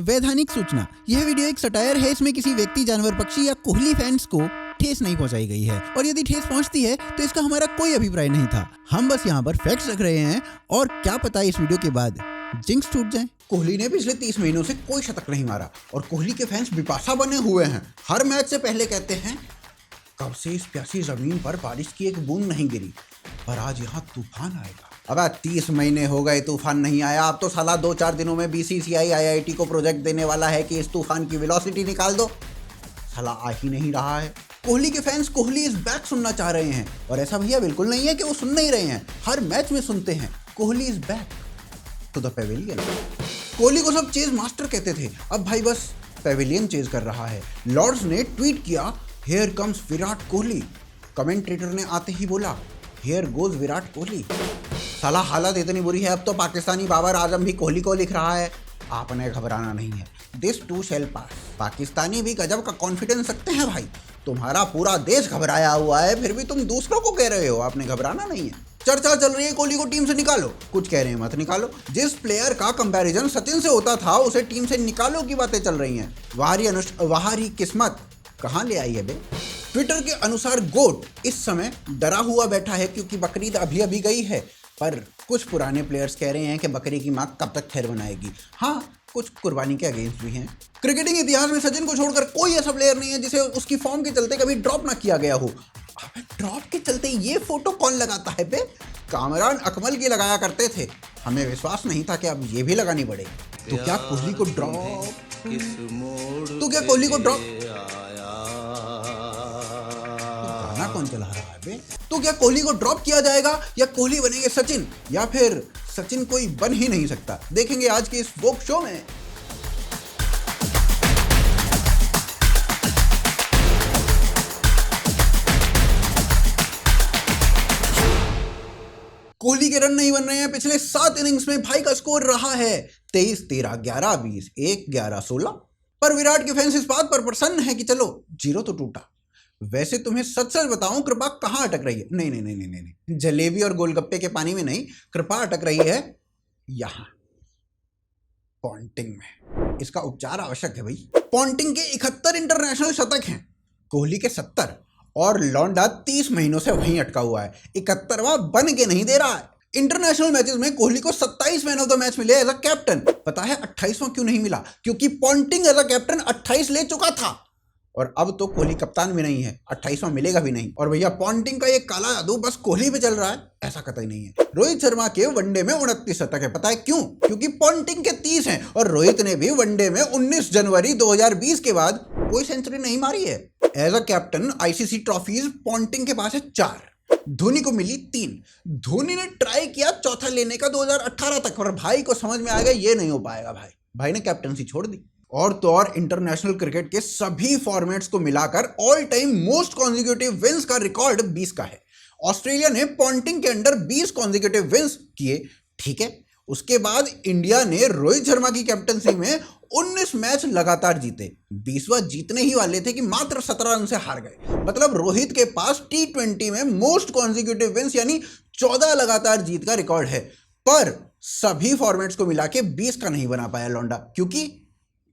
वैधानिक सूचना, यह वीडियो एक सटायर है। इसमें किसी व्यक्ति, जानवर, पक्षी या कोहली फैंस को ठेस नहीं पहुंचाई गई है और यदि ठेस पहुंचती है तो इसका हमारा कोई अभिप्राय नहीं था। हम बस यहाँ पर फैक्ट्स रख रहे हैं और क्या पता इस वीडियो के बाद जिंक्स टूट जाए। कोहली ने पिछले 30 महीनों से कोई शतक नहीं मारा और कोहली के फैंस बिपाशा बने हुए हैं। हर मैच से पहले कहते हैं कब से इस प्यासी जमीन पर बारिश की एक बूंद नहीं गिरी, पर आज यहाँ तूफान आएगा। अब 30 महीने हो गए तूफान नहीं आया। अब तो साला 2-4 दिनों में बीसीसीआई आईआईटी को प्रोजेक्ट देने वाला है कि इस तूफान की वेलोसिटी निकाल दो। साला आ ही नहीं रहा है। कोहली के फैंस कोहली इज बैक सुनना चाह रहे हैं और ऐसा भैया बिल्कुल नहीं है कि वो सुन नहीं रहे हैं। हर मैच में सुनते हैं Kohli is back to the pavilion. Kohli को सब चेज मास्टर कहते थे, अब भाई बस पेविलियन चेज कर रहा है। लॉर्ड्स ने ट्वीट किया, here comes Virat Kohli. Commentator ने आते ही बोला, हियर गोज विराट कोहली। साला हालत इतनी बुरी है अब तो पाकिस्तानी बाबर आजम भी कोहली को लिख रहा है, आपने घबराना नहीं है, दिस टू शैल पास। पाकिस्तानी भी गजब का कॉन्फिडेंस रखते हैं भाई। तुम्हारा पूरा देश घबराया हुआ है, फिर भी तुम दूसरों को कह रहे हो आपने घबराना नहीं है। चर्चा चल रही है कोहली को टीम से निकालो, कुछ कह रहे हैं मत निकालो। जिस प्लेयर का कंपैरिजन सचिन से होता था उसे टीम से निकालो की बातें चल रही हैं। वाहरी किस्मत कहाँ ले आई है बे। ट्विटर के अनुसार गोट इस समय डरा हुआ बैठा है क्योंकि बकरीद अभी गई है, पर कुछ पुराने प्लेयर्स कह रहे हैं कि बकरी की माँ कब तक खैर बनाएगी। हाँ, कुछ कुर्बानी के अगेंस्ट भी हैं। क्रिकेटिंग इतिहास में सचिन को छोड़कर कोई ऐसा प्लेयर नहीं है जिसे उसकी फॉर्म के चलते कभी ड्रॉप ना किया गया हो। अबे ड्रॉप के चलते ये फोटो कौन लगाता है बे? कामरान अकमल की लगाया करते थे, हमें विश्वास नहीं था कि अब ये भी लगानी पड़े। तो क्या कोहली को ड्रॉप गाना कौन चला रहा है बे? तो क्या कोहली को ड्रॉप किया जाएगा या कोहली बनेंगे सचिन, या फिर सचिन कोई बन ही नहीं सकता? देखेंगे आज के इस वोक शो में। कोहली के रन नहीं बन रहे हैं। पिछले 7 इनिंग्स में भाई का स्कोर रहा है 23-13, 11-20, 1-11-16। पर विराट के फैंस इस बात पर प्रसन्न है कि चलो जीरो तो टूटा। वैसे तुम्हें सच बताऊं, कृपा कहाँ अटक रही है? नहीं, जलेबी और गोलगप्पे के पानी में नहीं, कृपा अटक रही है यहां, पॉन्टिंग में। इसका उपचार आवश्यक है भाई। पॉन्टिंग के 71 इंटरनेशनल शतक हैं, कोहली के 70, और लौंडा 30 महीनों से वहीं अटका हुआ है। 71वां बन के नहीं दे रहा है। इंटरनेशनल मैचेस में कोहली को 27 मैन ऑफ द मैच मिले एज अ कैप्टन। पता है 28वां क्यों नहीं मिला? क्योंकि पॉन्टिंग एज अ कैप्टन 28 ले चुका था और अब तो कोहली कप्तान भी नहीं है, 28वां मिलेगा भी नहीं। और भैया पॉन्टिंग का ये काला जादू बस कोहली पे चल रहा है, ऐसा कतई नहीं है। रोहित शर्मा के वनडे में 29 शतक है। पता है क्यों? क्योंकि पॉन्टिंग के 30 हैं और रोहित ने भी वनडे में 19 जनवरी 2020 के बाद कोई सेंचुरी नहीं मारी है। As a captain ICC trophies Ponting के पास है 4, धोनी को मिली 3। धोनी ने ट्राई किया चौथा लेने का 2018 तक, और भाई को समझ में आ गया ये नहीं हो पाएगा। भाई ने कैप्टनसी छोड़ दी। और तो और इंटरनेशनल क्रिकेट के सभी फॉर्मेट्स को मिलाकर all time most consecutive wins का रिकॉर्ड 20 का है। ऑस्ट्रेलिया ने पॉन्टिंग के अंडर 20 कॉन्जिक्यूटिव विंस किए, ठीक है। उसके बाद इंडिया ने रोहित शर्मा की कैप्टनसी में 19 मैच लगातार जीते। 20वां जीतने ही वाले थे कि मात्र 17 रन से हार गए। मतलब रोहित के पास T20 में मोस्ट कॉन्जिक्यूटिव विंस यानी 14 लगातार जीत का रिकॉर्ड है, पर सभी फॉर्मेट्स को मिला के 20 का नहीं बना पाया लौंडा, क्योंकि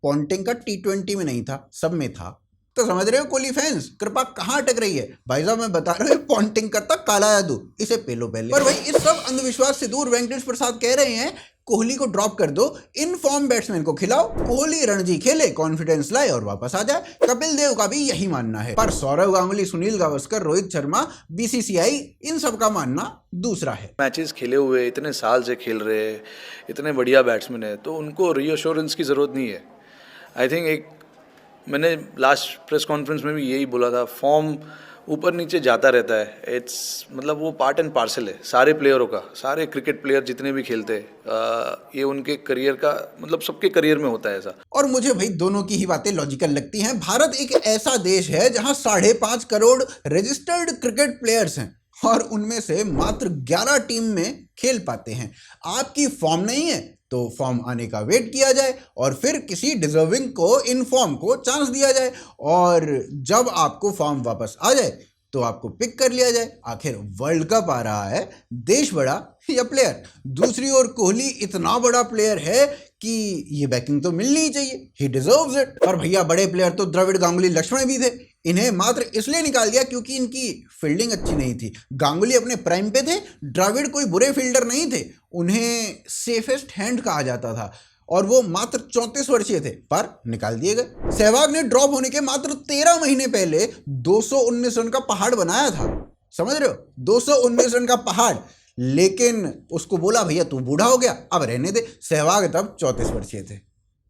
पॉन्टिंग का T20 में नहीं था, सब में था। तो समझ रहे हो कोहली फैंस, कृपा कहाँ अटक रही है? भाई साहब मैं बता रहा हूँ, पॉन्टिंग करता काला जादू, इसे पेलो पहले। पर भाई इस सब अंधविश्वास से दूर वेंकटेश प्रसाद कह रहे हैं कोहली को ड्रॉप कर दो, इन फॉर्म बैट्समैन को खिलाओ, कोहली रणजी खेले, कॉन्फिडेंस लाए और वापस आ जाए। कपिल देव का भी यही मानना है, पर सौरव गांगुली, सुनील गावस्कर, रोहित शर्मा, बीसीसीआई, इन सब का मानना दूसरा है। मैचेस खेले हुए, इतने साल से खेल रहे, इतने बढ़िया बैट्समैन है, तो उनको रीअश्योरेंस की ज़रूरत नहीं है। आई थिंक मैंने लास्ट प्रेस कॉन्फ्रेंस में भी यही बोला था, फॉर्म ऊपर नीचे जाता रहता है, इट्स मतलब वो पार्ट एंड पार्सल है सारे प्लेयरों का। सारे क्रिकेट प्लेयर जितने भी खेलते हैं ये उनके करियर का मतलब सबके करियर में होता है ऐसा। और मुझे भाई दोनों की ही बातें लॉजिकल लगती हैं। भारत एक ऐसा देश है जहां 5.5 करोड़ रजिस्टर्ड क्रिकेट प्लेयर्स हैं और उनमें से मात्र 11 टीम में खेल पाते हैं। आपकी फॉर्म नहीं है तो फॉर्म आने का वेट किया जाए और फिर किसी डिजर्विंग को इन फॉर्म को चांस दिया जाए, और जब आपको फॉर्म वापस आ जाए तो आपको पिक कर लिया जाए। आखिर वर्ल्ड कप आ रहा है, देश बड़ा या प्लेयर? दूसरी ओर कोहली इतना बड़ा प्लेयर है कि ये बैकिंग तो मिलनी ही चाहिए, ही डिजर्व्स इट। और भैया बड़े प्लेयर तो द्रविड़, गांगुली, लक्ष्मण भी थे। इन्हें मात्र इसलिए निकाल दिया क्योंकि इनकी फील्डिंग अच्छी नहीं थी। गांगुली अपने प्राइम पे थे, द्रविड़ कोई बुरे फील्डर नहीं थे, उन्हें सेफेस्ट हैंड कहा जाता था और वो मात्र 34 वर्षीय थे, पर निकाल दिए गए। सहवाग ने ड्रॉप होने के मात्र 13 महीने पहले 219 रन का पहाड़ बनाया था, समझ रहे हो, 219 रन का पहाड़। लेकिन उसको बोला भैया तू बूढ़ा हो गया, अब रहने दे। सहवाग तब 34 वर्षीय थे,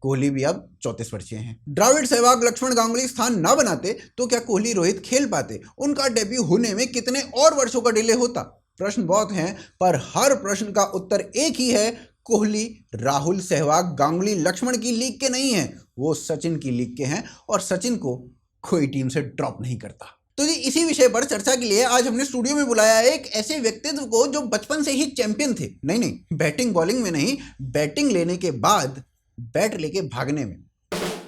कोहली भी अब 34 वर्षीय हैं। द्रविड़, सहवाग, लक्ष्मण, गांगुली स्थान ना बनाते तो क्या कोहली, रोहित खेल पाते? उनका डेब्यू होने में कितने और वर्षों का डिले होता? प्रश्न बहुत हैं, पर हर प्रश्न का उत्तर एक ही है, कोहली, राहुल, सहवाग, गांगुली, लक्ष्मण की लीग के नहीं हैं, वो सचिन की लीग के हैं और सचिन को कोई टीम से ड्रॉप नहीं करता। तो जी इसी विषय पर चर्चा के लिए आज हमने स्टूडियो में बुलाया है एक ऐसे व्यक्तित्व को जो बचपन से ही चैंपियन थे। नहीं, बैटिंग बॉलिंग में नहीं, बैटिंग लेने के बाद बैट लेके भागने में।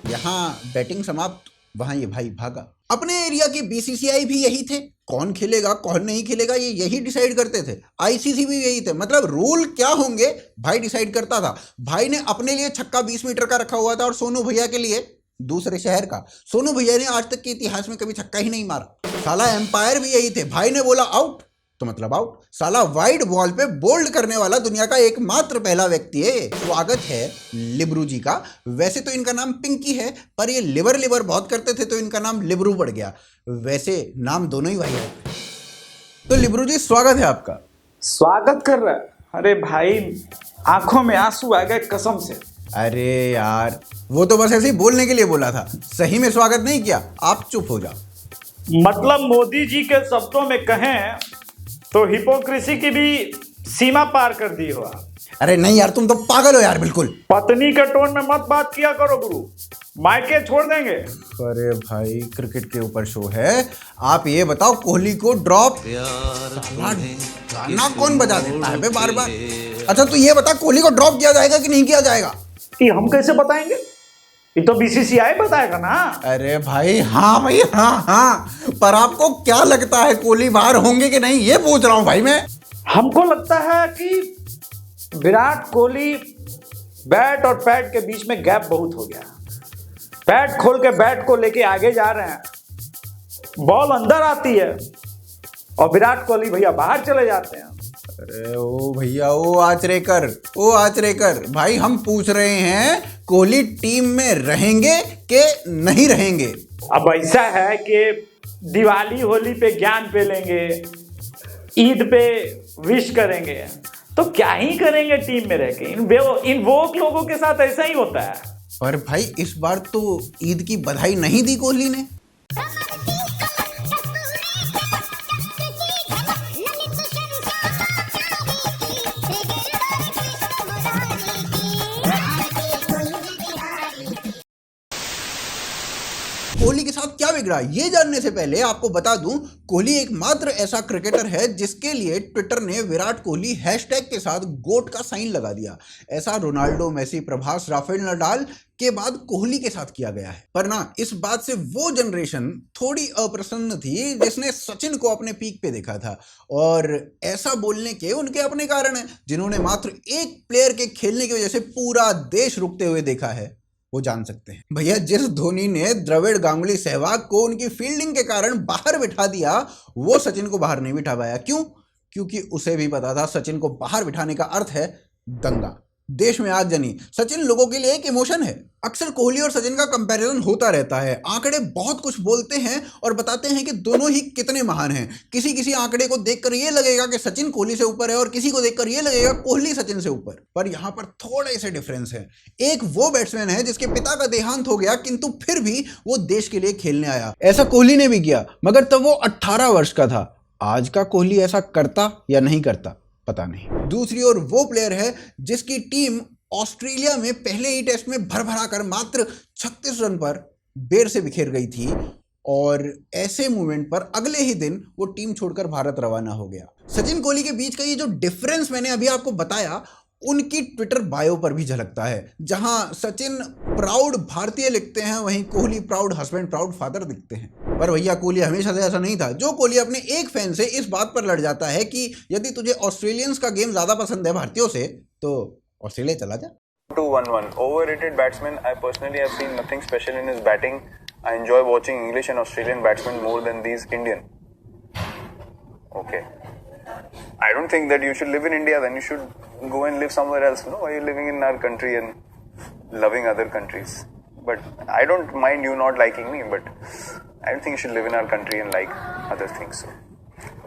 यहाँ बैटिंग समाप्त, वहां ये भाई भागा। अपने एरिया के बीसीसीआई भी यही थे, कौन खेलेगा कौन नहीं खेलेगा ये यही डिसाइड करते थे। आईसीसी भी यही थे, मतलब रूल क्या होंगे भाई डिसाइड करता था। भाई ने अपने लिए छक्का 20 मीटर का रखा हुआ था और सोनू भैया के लिए दूसरे शहर का। सोनू भैया ने आज तक के इतिहास में कभी छक्का ही नहीं मारा। साला एम्पायर भी यही थे, भाई ने बोला आउट तो मतलब आउट। साला वाइड बॉल पे बोल्ड करने वाला दुनिया का एकमात्र पहला व्यक्ति है। स्वागत है लिब्रू जी का। वैसे तो इनका नाम पिंकी है, पर ये लिवर बहुत करते थे तो इनका नाम लिब्रू पड़ गया। वैसे नाम दोनों ही भाई है। तो लिब्रू जी स्वागत है आपका। स्वागत कर रहा है? अरे भाई आंखों में आंसू आ गए कसम से। अरे यार वो तो बस ऐसे ही बोलने के लिए बोला था, सही में स्वागत नहीं किया। आप चुप हो जाओ। मतलब मोदी जी के शब्दों में कहें तो हिपोक्रेसी की भी सीमा पार कर दी हो आप। अरे नहीं यार, तुम तो पागल हो यार बिल्कुल। पत्नी के टोन में मत बात किया करो गुरु, मायके छोड़ देंगे। अरे भाई क्रिकेट के ऊपर शो है। आप ये बताओ कोहली को ड्रॉप गाना कौन बजा देता है बार बार? अच्छा तो ये बता कोहली को ड्रॉप किया जाएगा कि नहीं किया जाएगा? ये हम कैसे बताएंगे, ये तो बीसीसीआई बताएगा ना। अरे भाई हाँ भाई हाँ, पर आपको क्या लगता है कोहली बाहर होंगे कि नहीं, ये पूछ रहा हूं भाई मैं। हमको लगता है कि विराट कोहली बैट और पैड के बीच में गैप बहुत हो गया। पैड खोल के बैट को लेके आगे जा रहे हैं, बॉल अंदर आती है और विराट कोहली भैया बाहर चले जाते हैं। अरे ओ भैया ओ आचरेकर भाई, हम पूछ रहे हैं कोहली टीम में रहेंगे कि नहीं रहेंगे? अब ऐसा है कि दिवाली होली पे ज्ञान पे लेंगे, ईद पे विश करेंगे, तो क्या ही करेंगे टीम में रह के। इन वोक लोगों के साथ ऐसा ही होता है। पर भाई इस बार तो ईद की बधाई नहीं दी कोहली ने। कोहली के साथ क्या बिगड़ा, ये जानने से पहले आपको बता दूं, कोहली एकमात्र ऐसा क्रिकेटर है जिसके लिए ट्विटर ने विराट कोहली हैशटैग के साथ गोट का साइन लगा दिया। ऐसा Ronaldo, Messi, Prabhas, Rafael Nadal के बाद कोहली के साथ किया गया है। पर ना इस बात से वो जनरेशन थोड़ी अप्रसन्न थी जिसने सचिन को अपने पीक पे देखा था, और ऐसा बोलने के उनके अपने कारण हैं। जिन्होंने मात्र एक प्लेयर के खेलने की वजह से पूरा देश रुकते हुए देखा है वो जान सकते हैं। भैया जिस धोनी ने द्रविड़, गांगुली, सहवाग को उनकी फील्डिंग के कारण बाहर बिठा दिया, वो सचिन को बाहर नहीं बिठा पाया। क्यों? क्योंकि उसे भी पता था सचिन को बाहर बिठाने का अर्थ है दंगा, देश में आगजनी। सचिन लोगों के लिए एक इमोशन है। अक्सर कोहली और सचिन का कंपैरिजन होता रहता है। आंकड़े बहुत कुछ बोलते हैं और बताते हैं कि दोनों ही कितने महान हैं। किसी आंकड़े को देखकर ये लगेगा कि सचिन कोहली से ऊपर है और किसी को देखकर ये लगेगा कोहली सचिन से ऊपर। पर यहाँ पर थोड़े से डिफरेंस है। एक वो बैट्समैन है जिसके पिता का देहांत हो गया, किंतु फिर भी वो देश के लिए खेलने आया। ऐसा कोहली ने भी किया, मगर तब वो 18 वर्ष का था। आज का कोहली ऐसा करता या नहीं करता पता नहीं। दूसरी ओर वो प्लेयर है जिसकी टीम ऑस्ट्रेलिया में पहले ही टेस्ट में भर कर मात्र 36 रन पर बेर से बिखेर गई थी, और ऐसे मूवमेंट पर अगले ही दिन वो टीम छोड़कर भारत रवाना हो गया। सचिन कोहली के बीच का ये जो डिफरेंस मैंने अभी आपको बताया, उनकी ट्विटर बायो पर भी झलकता है। जहां सचिन प्राउड भारतीय लिखते हैं, वहीं Kohli proud husband, proud father दिखते हैं। पर भैया कोहली हमेशा से ऐसा नहीं था। जो कोहली अपने एक फैन से इस बात पर लड़ जाता है कि यदि तुझे ऑस्ट्रेलियंस का गेम ज्यादा पसंद है भारतीयों से, तो ऑस्ट्रेलिया चला जा। 2-1-1. Overrated batsman. I personally have seen nothing special in his batting. I enjoy watching English and Australian batsmen more than these Indian. Okay. I don't think that you should live in India. Then you should go and live somewhere else. No, why are you living in our country and loving other countries? But I don't mind you not liking me. But I don't think you should live in our country and like other things. So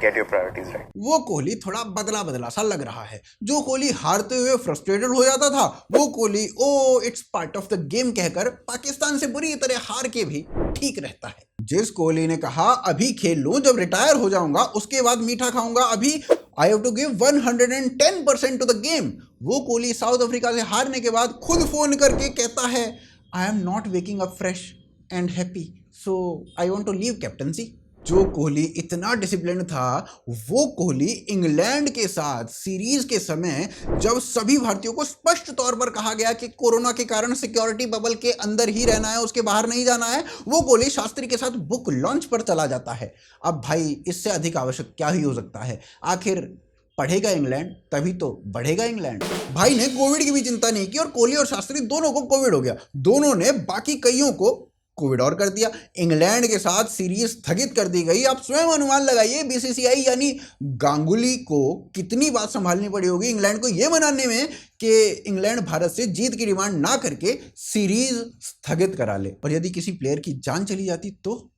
get your priorities right. वो कोहली थोड़ा बदला बदला सा लग रहा है। जो कोहली हारते हुए फ्रस्ट्रेटेड हो जाता था, वो Kohli oh it's part of the game कहकर पाकिस्तान से बुरी तरह हार के भी ठीक रहता है। जिस कोहली ने कहा अभी खेल लूं, जब रिटायर हो जाऊंगा उसके बाद मीठा खाऊंगा, अभी I have to give 110% to the game, वो कोहली साउथ अफ्रीका से हारने के बाद खुद फोन करके कहता है I am not waking up fresh and happy, so I want to leave captaincy. जो कोहली इतना डिसिप्लिन था, वो कोहली इंग्लैंड के साथ सीरीज के समय जब सभी भारतीयों को स्पष्ट तौर पर कहा गया कि कोरोना के कारण सिक्योरिटी बबल के अंदर ही रहना है, उसके बाहर नहीं जाना है, वो कोहली शास्त्री के साथ बुक लॉन्च पर चला जाता है। अब भाई इससे अधिक आवश्यक क्या ही हो सकता है? आखिर पढ़ेगा इंग्लैंड तभी तो बढ़ेगा इंग्लैंड। भाई ने कोविड की भी चिंता नहीं की और कोहली और शास्त्री दोनों को कोविड हो गया। दोनों ने बाकी कईयों को कोविड और कर दिया। इंग्लैंड के साथ सीरीज स्थगित कर दी गई। आप स्वयं अनुमान लगाइए बीसीसीआई यानी गांगुली को कितनी बात संभालनी पड़ी होगी इंग्लैंड को यह मनाने में कि इंग्लैंड भारत से जीत की डिमांड ना करके सीरीज स्थगित करा ले। और यदि किसी प्लेयर की जान चली जाती तो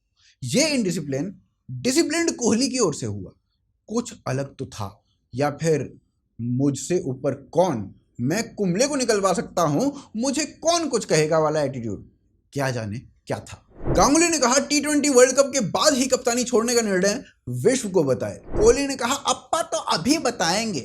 ये इनडिसिप्लिन डिसिप्लिन्ड कोहली की ओर से हुआ। कुछ अलग तो था, या फिर मुझसे ऊपर कौन, मैं कुंबले को निकलवा सकता हूं, मुझे कौन कुछ कहेगा वाला एटीट्यूड, क्या जाने क्या था। गांगुली ने कहा T20 वर्ल्ड कप के बाद ही कप्तानी छोड़ने का निर्णय विश्व को बताए। कोहली ने कहा अप्पा तो अभी बताएंगे।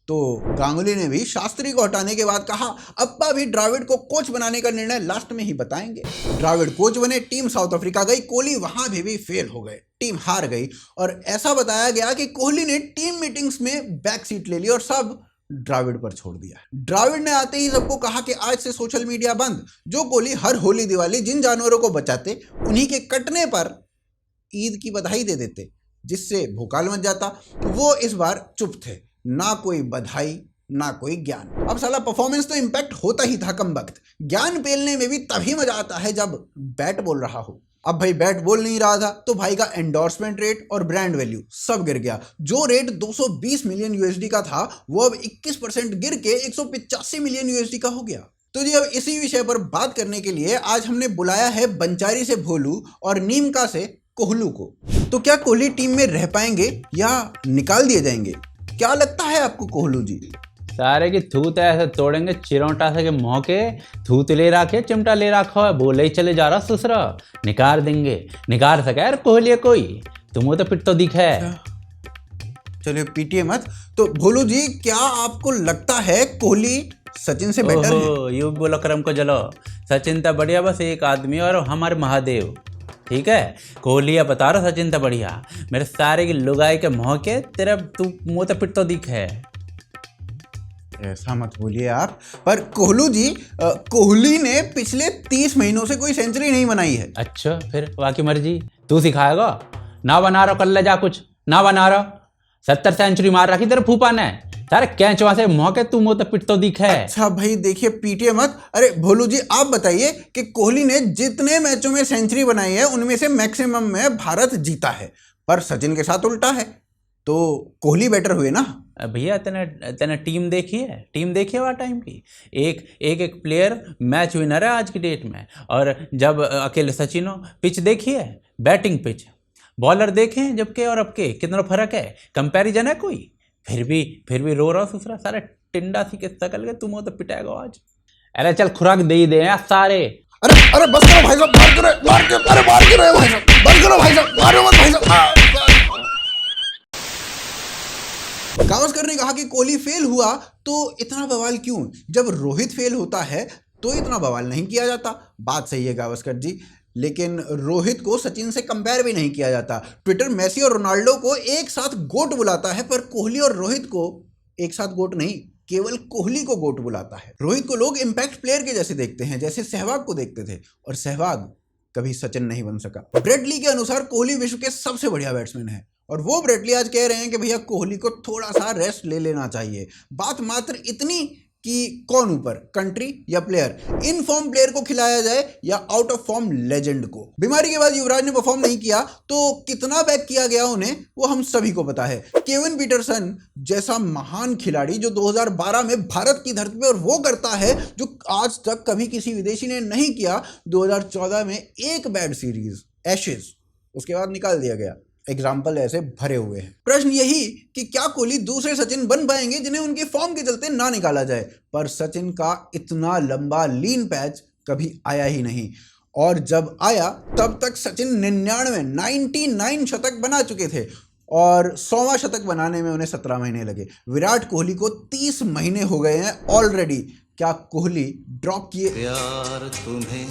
तो गांगुली ने भी शास्त्री को हटाने के बाद कहा अप्पा भी द्रविड़ को कोच बनाने का निर्णय लास्ट में ही बताएंगे। द्रविड़ कोच बने, टीम साउथ अफ्रीका गई, कोहली वहां भी फेल हो गए, टीम हार गई और ऐसा बताया गया कि कोहली ने टीम मीटिंग्स में बैक सीट ले ली और सब द्रविड़ पर छोड़ दिया। द्रविड़ ने आते ही सबको कहा कि आज से सोशल मीडिया बंद। जो कोहली हर होली दिवाली जिन जानवरों को बचाते उन्हीं के कटने पर ईद की बधाई दे देते जिससे भूकाल मच जाता, वो इस बार चुप थे। ना कोई बधाई ना कोई ज्ञान। अब साला परफॉर्मेंस तो इंपैक्ट होता ही था कम वक्त, ज्ञान पेलने में भी तभी मजा आता है जब बैट बोल रहा हो। अब भाई बैट बोल नहीं रहा था तो भाई का एंडोर्समेंट रेट और ब्रांड वैल्यू सब गिर गया। जो रेट 220 मिलियन यूएसडी का था वो अब 21% गिर के 185 मिलियन यूएसडी का हो गया। तो जी अब इसी विषय पर बात करने के लिए आज हमने बुलाया है बंचारी से भोलू और नीमका से कोहलू को। तो क्या कोहली टीम में रह पाएंगे या निकाल दिए जाएंगे? क्या लगता है आपको कोहलू जी? सारे की थूत ऐसे तोड़ेंगे चिरौटा से के मौके, थूत ले रखे चिमटा ले रखा है, बोले ही चले जा रहा ससुरा, निकाल देंगे, निकाल सके यार कोहली कोई, तुम्हें तो फिर तो दिखा है। चलिए पीटिए मत। तो भोलू जी क्या आपको लगता है कोहली सचिन से बेटर है? यू बोलो करम को जलो, सचिन तो बढ़िया बस एक आदमी और हमारे महादेव, ठीक है। कोहली या बता रहा सचिन तो बढ़िया, मेरे सारे की लुगाई के मौके तेरा तू मुँह तो फिर तो दिख है। ऐसा मत बोलिए आप। पर कोहलू जी कोहली ने पिछले 30 महीनों से कोई सेंचुरी नहीं बनाई है। अच्छा फिर बाकी मर्जी तू सिखाएगा, ना बना रहा कर ले जा कुछ, ना बना रहा 70 सेंचुरी मार रखी तेरे फूफा ने, सारे कैंचवा से मौके तू मुँह तो पिट तो दिख है। अच्छा भाई देखिए पीटिए मत। अरे भोलू जी आप बताइए कि कोहली ने जितने मैचों में सेंचुरी बनाई है उनमें से मैक्सिमम में भारत जीता है, पर सचिन के साथ उल्टा है, तो कोहली बेटर हुए ना। भैया तेने टीम देखी है, टीम देखी है वह टाइम की, एक प्लेयर मैच विनर है आज की डेट में। और जब अकेले सचिन हो, पिच देखी है, बैटिंग पिच, बॉलर देखे हैं जबके और अब के कितना फर्क है, कंपैरिजन है कोई? फिर भी रो रहा दूसरा, सारे टिंडा सी के सकल के तुम हो तो पिटाएगा आज। अरे चल खुराक दे ही दे यार सारे। अरे बस करो भाई साहब, मार करो भाई साहब, बंद करो भाई साहब, मारो मत भाई साहब। गावस्कर ने कहा कि कोहली फेल हुआ तो इतना बवाल क्यों, जब रोहित फेल होता है तो इतना बवाल नहीं किया जाता। बात सही है गावस्कर जी, लेकिन रोहित को सचिन से कंपेयर भी नहीं किया जाता। ट्विटर मेसी और रोनाल्डो को एक साथ गोट बुलाता है, पर कोहली और रोहित को एक साथ गोट नहीं, केवल कोहली को गोट बुलाता है। रोहित को लोग इंपैक्ट प्लेयर के जैसे देखते हैं, जैसे सहवाग को देखते थे, और सहवाग कभी सचिन नहीं बन सका। ब्रेटली के अनुसार कोहली विश्व के सबसे बढ़िया बैट्समैन है, और वो ब्रेटली आज कह रहे हैं कि भैया कोहली को थोड़ा सा रेस्ट ले लेना चाहिए। बात मात्र इतनी कि कौन ऊपर, कंट्री या प्लेयर, इन फॉर्म प्लेयर को खिलाया जाए या आउट ऑफ फॉर्म लेजेंड को। बीमारी के बाद युवराज ने परफॉर्म नहीं किया तो कितना बैक किया गया उन्हें वो हम सभी को पता है। केविन पीटरसन जैसा महान खिलाड़ी जो 2012 में भारत की धरती पर वो करता है जो आज तक कभी किसी विदेशी ने नहीं किया। 2014 में एक बैड सीरीज एशेज, उसके बाद निकाल दिया गया। एग्जाम्पल ऐसे भरे हुए हैं। प्रश्न यही कि क्या कोहली दूसरे सचिन बन पाएंगे जिन्हें उनके फॉर्म के चलते ना निकाला जाए, पर सचिन का इतना लंबा लीन पैच कभी आया ही नहीं, और जब आया तब तक सचिन 99 शतक बना चुके थे और 100वां शतक बनाने में उन्हें 17 महीने लगे। विराट कोहली को 30 महीने हो गए हैं ऑलरेडी। क्या कोहली ड्रॉप किए? प्यार तुम्हें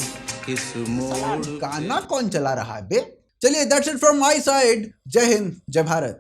किस मोड़ गाना कौन चला रहा है बे? चलिए, that's it from my side. जय हिंद, जय भारत।